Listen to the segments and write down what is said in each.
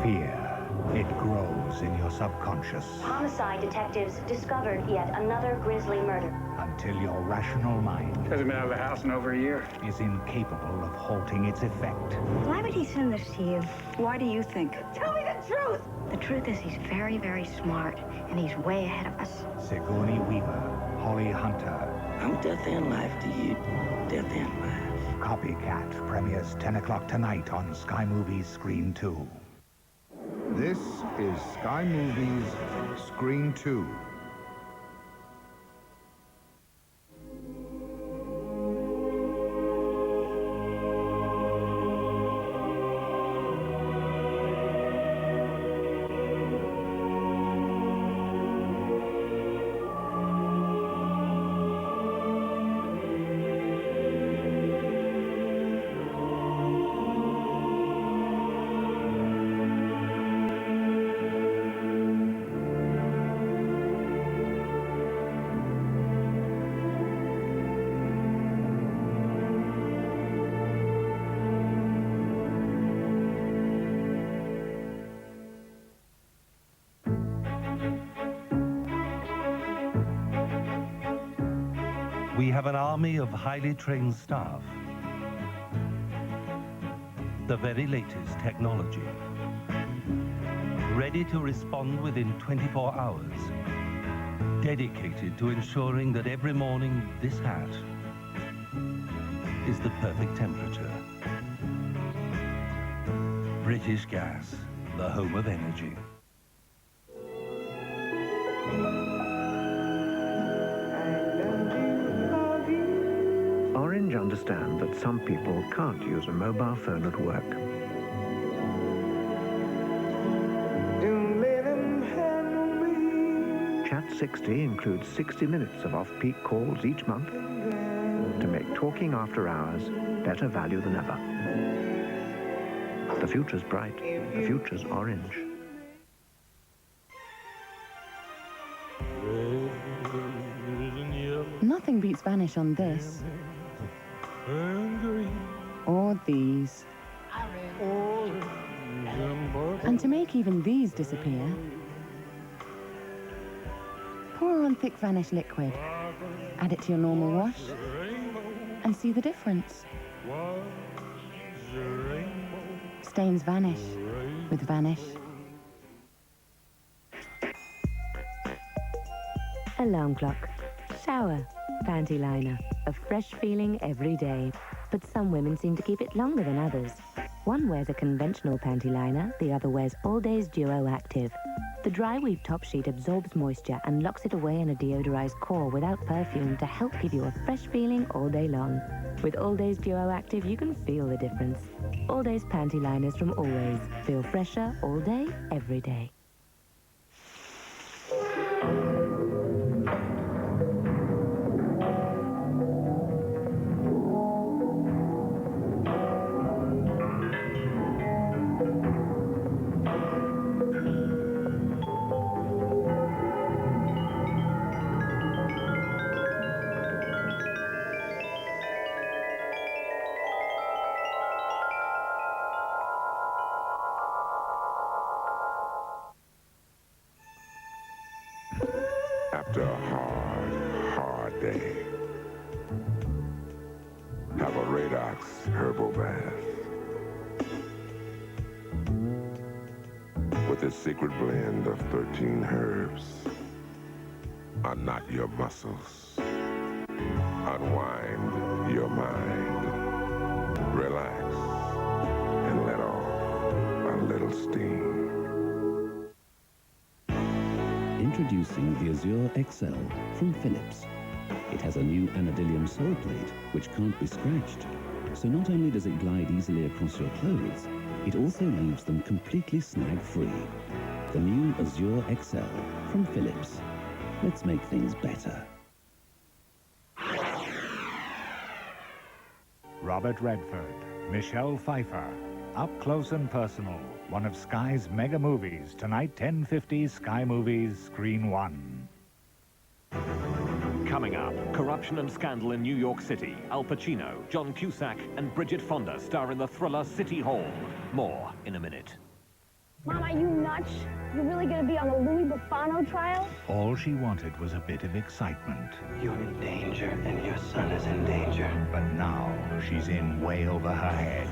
Fear. It grows in your subconscious. Homicide detectives discovered yet another grisly murder. Until your rational mind Hasn't been out of the house in over a year. is incapable of halting its effect. Why would he send this to you? Why do you think? Tell me the truth! The truth is he's very, very smart, and he's way ahead of us. Sigourney Weaver, Holly Hunter. I'm death and life to you. Death and life. Copycat premieres 10 o'clock tonight on Sky Movies Screen 2. This is Sky Movies Screen 2. We have an army of highly trained staff. The very latest technology. Ready to respond within 24 hours. Dedicated to ensuring that every morning this hat is the perfect temperature. British Gas, the home of energy. Orange understand that some people can't use a mobile phone at work. Chat 60 includes 60 minutes of off-peak calls each month to make talking after hours better value than ever. The future's bright. The future's orange. Nothing beats Vanish on this. Or these. And to make even these disappear, pour on thick Vanish liquid, add it to your normal wash, and see the difference. Stains vanish with Vanish. Alarm clock, shower, panty liner, a fresh feeling every day. But some women seem to keep it longer than others. One wears a conventional panty liner, the other wears All Day's Duo Active. The dry weave top sheet absorbs moisture and locks it away in a deodorized core without perfume to help give you a fresh feeling all day long. With All Day's Duo Active, you can feel the difference. All Day's panty liners from Always. Feel fresher all day, every day. After a hard day, have a Radox herbal bath. With its secret blend of 13 herbs, unknot your muscles, unwind your mind, relax, and let off a little steam. Introducing the Azure XL from Philips. It has a new anodyllium sole plate which can't be scratched. So not only does it glide easily across your clothes, it also leaves them completely snag-free. The new Azure XL from Philips. Let's make things better. Robert Redford, Michelle Pfeiffer, up close and personal. One of Sky's mega movies, tonight 10:50 Sky Movies Screen 1. Coming up, corruption and scandal in New York City. Al Pacino, John Cusack and Bridget Fonda star in the thriller City Hall. More in a minute. Mom, are you nuts? You're really gonna be on the Louis Buffano trial? All she wanted was a bit of excitement. You're in danger, and your son is in danger. But now she's in way over her head.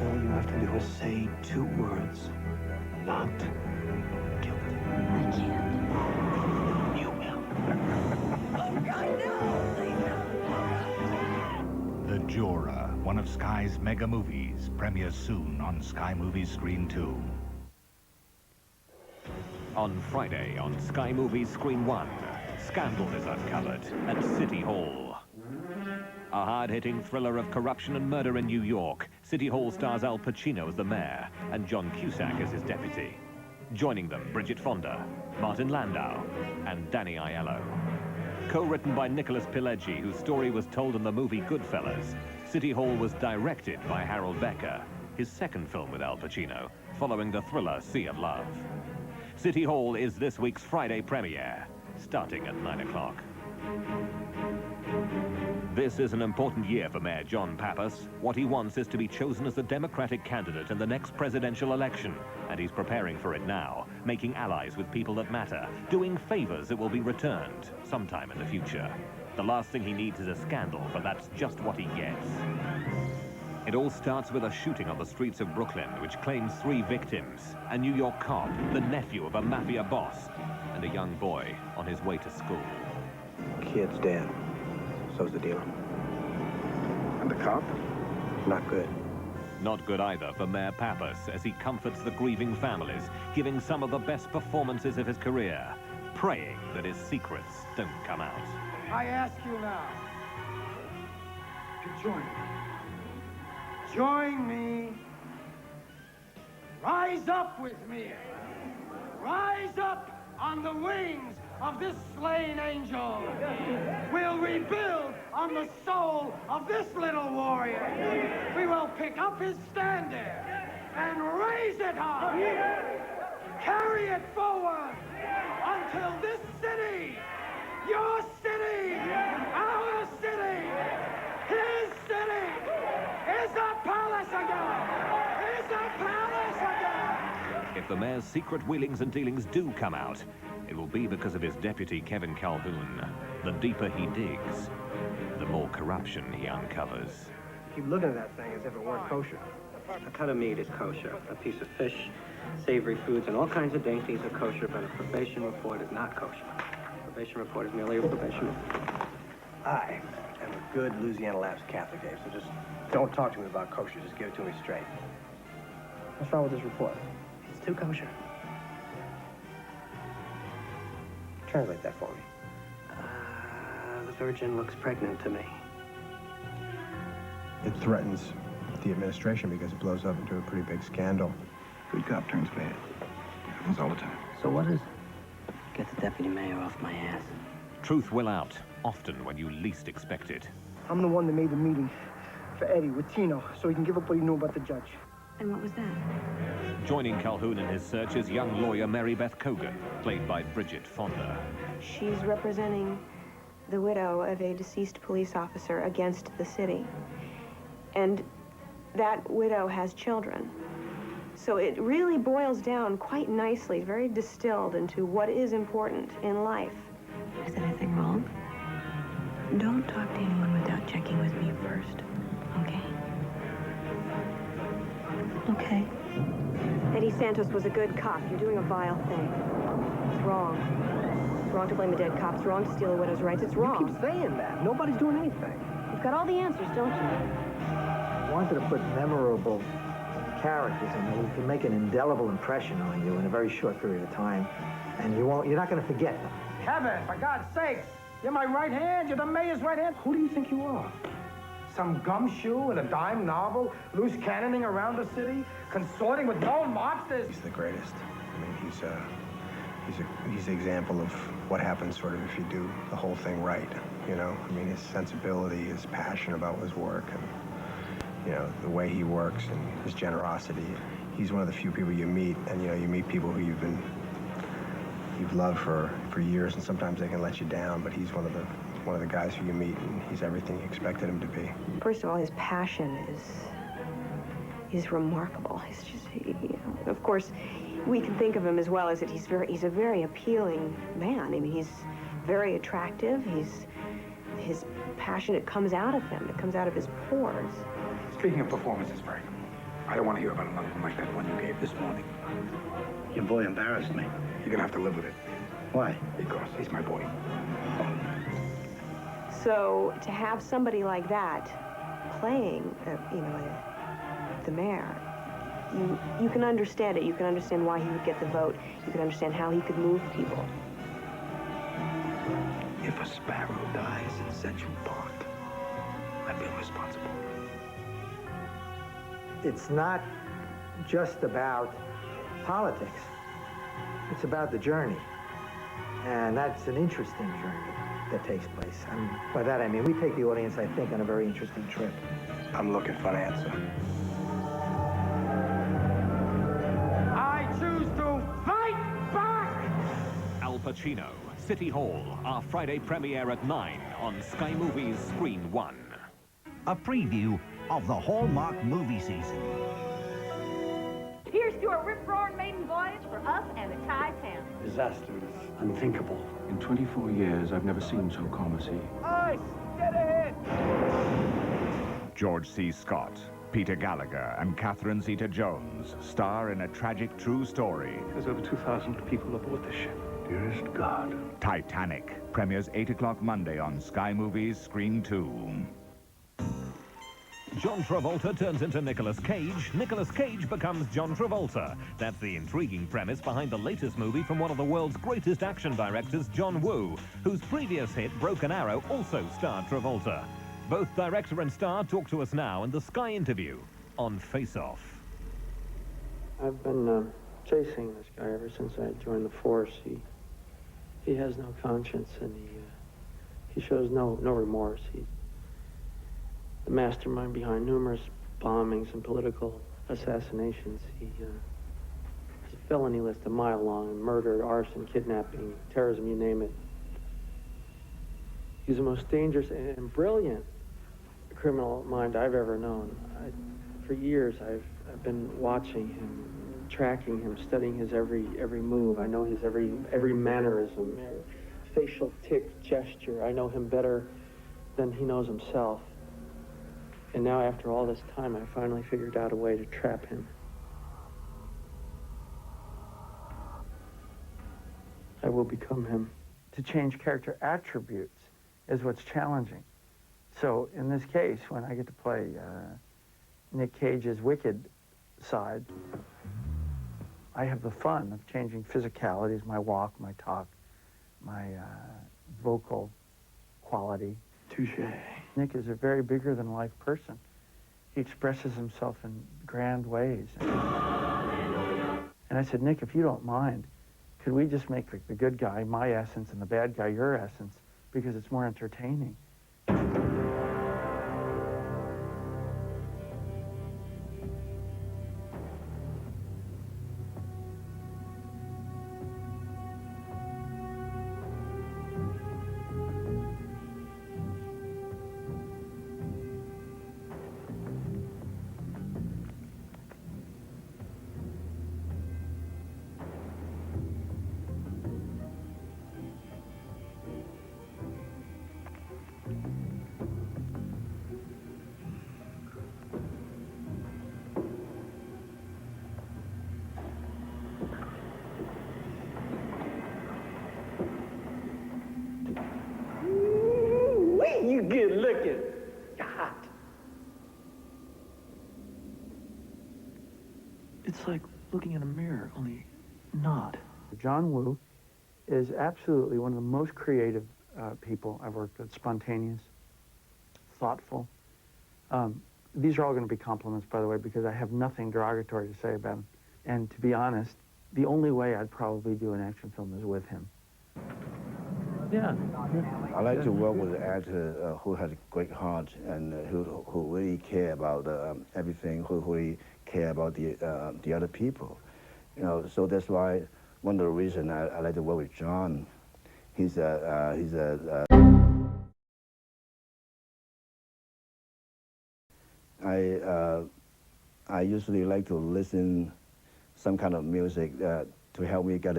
All you have to do is say 2 words. Not guilty. I can't. You will. Oh, God, no! Please, no. The Juror, one of Sky's mega movies, premieres soon on Sky Movies Screen 2. On Friday on Sky Movies Screen 1, scandal is uncovered at City Hall. A hard-hitting thriller of corruption and murder in New York. City Hall stars Al Pacino as the mayor and John Cusack as his deputy. Joining them, Bridget Fonda, Martin Landau, and Danny Aiello. Co-written by Nicholas Pileggi, whose story was told in the movie Goodfellas, City Hall was directed by Harold Becker, his second film with Al Pacino, following the thriller Sea of Love. City Hall is this week's Friday premiere, starting at 9 o'clock. This is an important year for Mayor John Pappas. What he wants is to be chosen as the Democratic candidate in the next presidential election, and he's preparing for it now, making allies with people that matter, doing favors that will be returned sometime in the future. The last thing he needs is a scandal, but that's just what he gets. It all starts with a shooting on the streets of Brooklyn, which claims 3 victims. A New York cop, the nephew of a mafia boss, and a young boy on his way to school. Kid's dead. So's the dealer. And the cop? Not good. Not good either for Mayor Pappas as he comforts the grieving families, giving some of the best performances of his career, praying that his secrets don't come out. I ask you now to join me. Join me. Rise up with me. Rise up on the wings of this slain angel. We'll rebuild on the soul of this little warrior. We will pick up his standard and raise it high. Carry it forward until this city, your city, our city, his city, is a palace again! Is a palace again! If the mayor's secret wheelings and dealings do come out, it will be because of his deputy, Kevin Calhoun. The deeper he digs, the more corruption he uncovers. Keep looking at that thing as if it weren't kosher. A cut of meat is kosher. A piece of fish, savory foods, and all kinds of dainties are kosher, but a probation report is not kosher. A probation report is merely a probation report. I am a good Louisiana Lapsed Catholic, Dave, so just don't talk to me about kosher. Just give it to me straight. What's wrong with this report? It's too kosher. Translate that for me. The Virgin looks pregnant to me. It threatens the administration because it blows up into a pretty big scandal. Good cop turns bad. It happens all the time. So what is it? Get the deputy mayor off my ass. Truth will out, often when you least expect it. I'm the one that made the meeting for Eddie with Tino, so he can give up what he knew about the judge. And what was that? Joining Calhoun in his search is young lawyer Mary Beth Cogan, played by Bridget Fonda. She's representing the widow of a deceased police officer against the city. And that widow has children. So it really boils down quite nicely, very distilled into what is important in life. Is anything wrong? Don't talk to anyone without checking with me first, okay? Okay. Eddie Santos was a good cop. You're doing a vile thing. It's wrong. It's wrong to blame a dead cop. It's wrong to steal a widow's rights. It's wrong. You keep saying that. Nobody's doing anything. You've got all the answers, don't you? I wanted to put memorable characters in there who can make an indelible impression on you in a very short period of time, and you're not going to forget them. Kevin, for God's sakes, you're my right hand. You're the mayor's right hand. Who do you think you are? Some gumshoe in a dime novel, loose cannoning around the city, consorting with known mobsters? He's the greatest. I mean, he's an example of what happens sort of if you do the whole thing right, you know? I mean, his sensibility, his passion about his work, and, you know, the way he works and his generosity. He's one of the few people you meet, and, you know, you meet people who you've loved for years, and sometimes they can let you down, but he's one of the guys who you meet, and he's everything you expected him to be. First of all, his passion is remarkable. He's just, you know, of course, we can think of him as well as that he's a very appealing man. I mean, he's very attractive. His passion, it comes out of him. It comes out of his pores. Speaking of performances, Frank, I don't want to hear about another one like that one you gave this morning. Your boy embarrassed me. You're gonna have to live with it. Why? Because he's my boy. So to have somebody like that playing, the mayor, you can understand it. You can understand why he would get the vote. You can understand how he could move people. If a sparrow dies in Central Park, I feel responsible. It's not just about politics. It's about the journey. And that's an interesting journey that takes place. And by that I mean, we take the audience, I think, on a very interesting trip. I'm looking for an answer. I choose to fight back! Al Pacino, City Hall, our Friday premiere at 9 on Sky Movies Screen 1. A preview of the Hallmark movie season. Here's to a rip-roaring maiden voyage for us and the Titanic. Disaster is unthinkable. In 24 years, I've never seen so calm a sea. Ice! Get ahead! George C. Scott, Peter Gallagher, and Catherine Zeta-Jones star in a tragic true story. There's over 2,000 people aboard the ship. Dearest God. Titanic premieres 8 o'clock Monday on Sky Movies Screen 2. John Travolta turns into Nicolas Cage. Nicolas Cage becomes John Travolta. That's the intriguing premise behind the latest movie from one of the world's greatest action directors, John Woo, whose previous hit, Broken Arrow, also starred Travolta. Both director and star talk to us now in the Sky interview on Face Off. I've been chasing this guy ever since I joined the force. He has no conscience, and he shows no remorse. He's the mastermind behind numerous bombings and political assassinations. He has a felony list a mile long: murder, arson, kidnapping, terrorism, you name it. He's the most dangerous and brilliant criminal mind I've ever known. For years, I've been watching him, tracking him, studying his every move. I know his every mannerism, facial tick, gesture. I know him better than he knows himself. And now, after all this time, I finally figured out a way to trap him. I will become him. To change character attributes is what's challenging. So, in this case, when I get to play Nick Cage's wicked side, I have the fun of changing physicalities, my walk, my talk, my vocal quality. Touché. Nick is a very bigger-than-life person. He expresses himself in grand ways. And I said, Nick, if you don't mind, could we just make the good guy my essence and the bad guy your essence, because it's more entertaining. You good looking. You're hot. It's like looking in a mirror, only not. John Woo is absolutely one of the most creative people I've worked with. Spontaneous, thoughtful. These are all going to be compliments, by the way, because I have nothing derogatory to say about him. And to be honest, the only way I'd probably do an action film is with him. Yeah. I like to work with an actor who has a great heart and who really care about everything, who really care about the other people. You know, so that's why one of the reasons I like to work with John. I usually like to listen some kind of music to help me get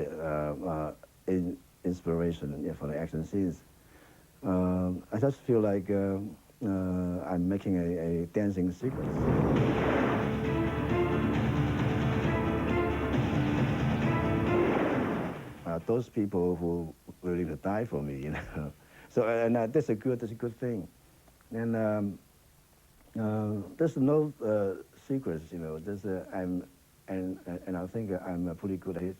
inspiration for the action scenes. I just feel like I'm making a dancing sequence. Those people who were willing to die for me, you know. So that's a good thing. And there's no secrets, you know. There's and I think I'm pretty good at it.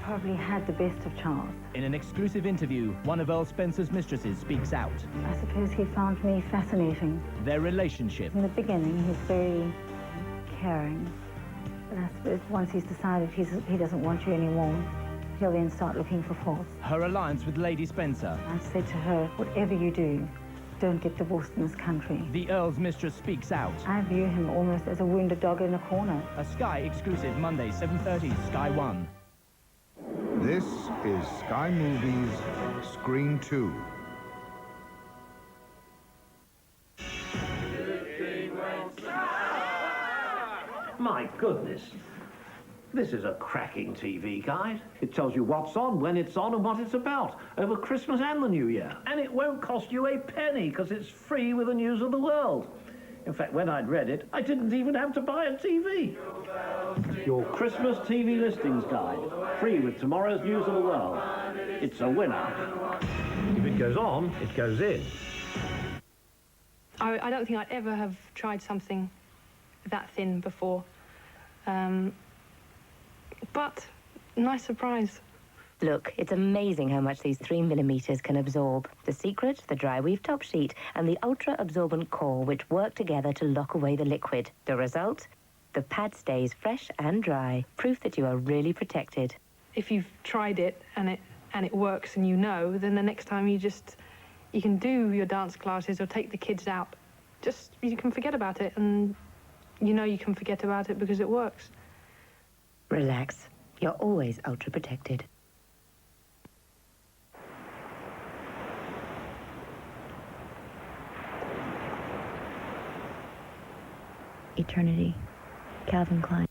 Probably had the best of Charles. In an exclusive interview, one of Earl Spencer's mistresses speaks out. I suppose he found me fascinating. Their relationship. In the beginning, he's very caring. But I suppose once he's decided he doesn't want you anymore, he'll then start looking for faults. Her alliance with Lady Spencer. I said to her, whatever you do, don't get divorced in this country. The Earl's mistress speaks out. I view him almost as a wounded dog in a corner. A Sky exclusive, Monday, 7:30, Sky 1. This is Sky Movies Screen 2. My goodness. This is a cracking TV guide. It tells you what's on, when it's on, and what it's about, over Christmas and the New Year. And it won't cost you a penny, because it's free with the news of the world. In fact, when I'd read it, I didn't even have to buy a TV. Your Christmas TV listings guide, free with tomorrow's news of the world. It's a winner. If it goes on, it goes in. I don't think I'd ever have tried something that thin before. But, nice surprise. Look, it's amazing how much these 3mm can absorb. The secret, the dry weave top sheet, and the ultra-absorbent core, which work together to lock away the liquid. The result? The pad stays fresh and dry, proof that you are really protected. If you've tried it and it works and you know, then the next time you can do your dance classes or take the kids out, you can forget about it, and you know you can forget about it because it works. Relax. You're always ultra-protected. Eternity, Calvin Klein.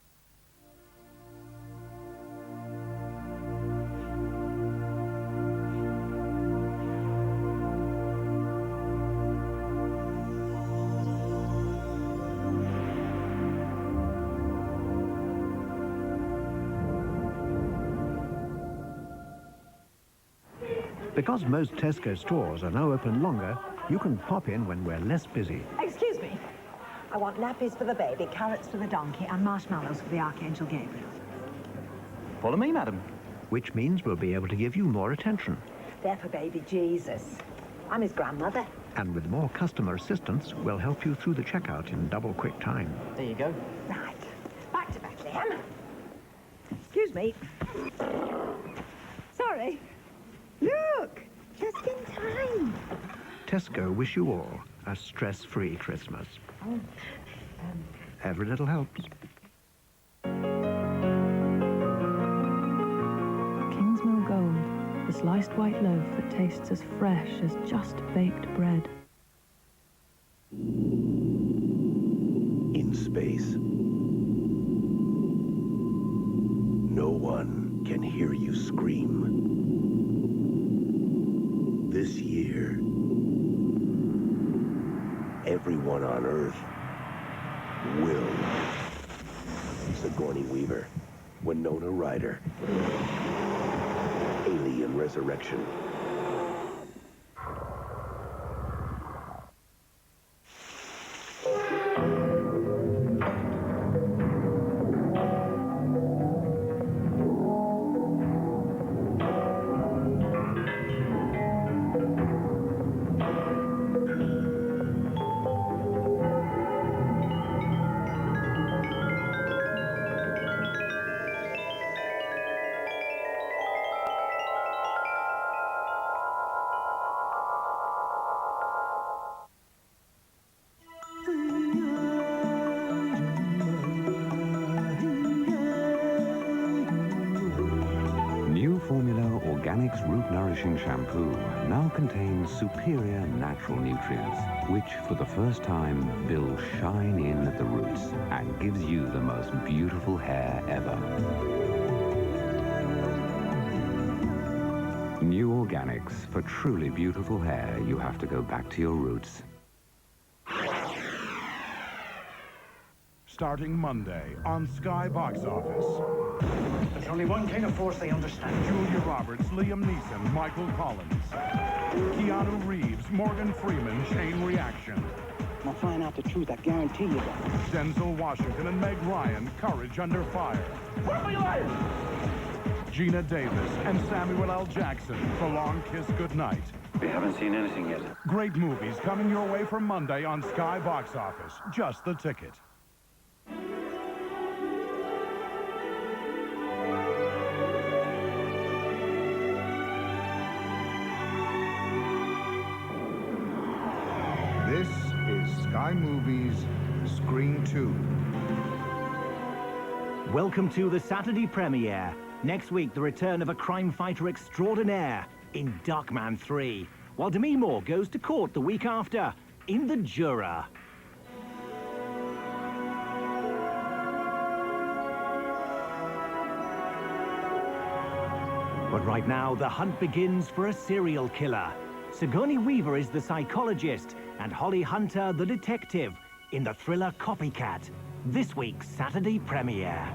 Because most Tesco stores are now open longer, you can pop in when we're less busy. Excuse me. I want nappies for the baby, carrots for the donkey, and marshmallows for the Archangel Gabriel. Follow me, madam. Which means we'll be able to give you more attention. They're for baby Jesus. I'm his grandmother. And with more customer assistance, we'll help you through the checkout in double quick time. There you go. Right. Back to Bethlehem. Excuse me. Sorry. Look! Just in time. Tesco wish you all a stress-free Christmas. Oh. Every little helps. Kingsmill Gold, the sliced white loaf that tastes as fresh as just baked bread. In space, no one can hear you scream. This year, everyone on Earth will. Sigourney Weaver, Winona Ryder, Alien Resurrection. Organics Root Nourishing Shampoo now contains superior natural nutrients, which for the first time build shine in at the roots and gives you the most beautiful hair ever. New Organics. For truly beautiful hair, you have to go back to your roots. Starting Monday on Sky Box Office. There's only one kind of force they understand. Julia Roberts, Liam Neeson, Michael Collins. Keanu Reeves, Morgan Freeman, Chain Reaction. I'll find out the truth, I guarantee you that. Denzel Washington and Meg Ryan, Courage Under Fire. What are we like? Gina Davis and Samuel L. Jackson, The Long Kiss Goodnight. We haven't seen anything yet. Great movies coming your way for Monday on Sky Box Office. Just the ticket. This is Sky Movies Screen 2. Welcome to the Saturday premiere. Next week, the return of a crime fighter extraordinaire in Darkman 3, while Demi Moore goes to court the week after in The Juror. But right now, the hunt begins for a serial killer. Sigourney Weaver is the psychologist and Holly Hunter the detective in the thriller Copycat, this week's Saturday premiere.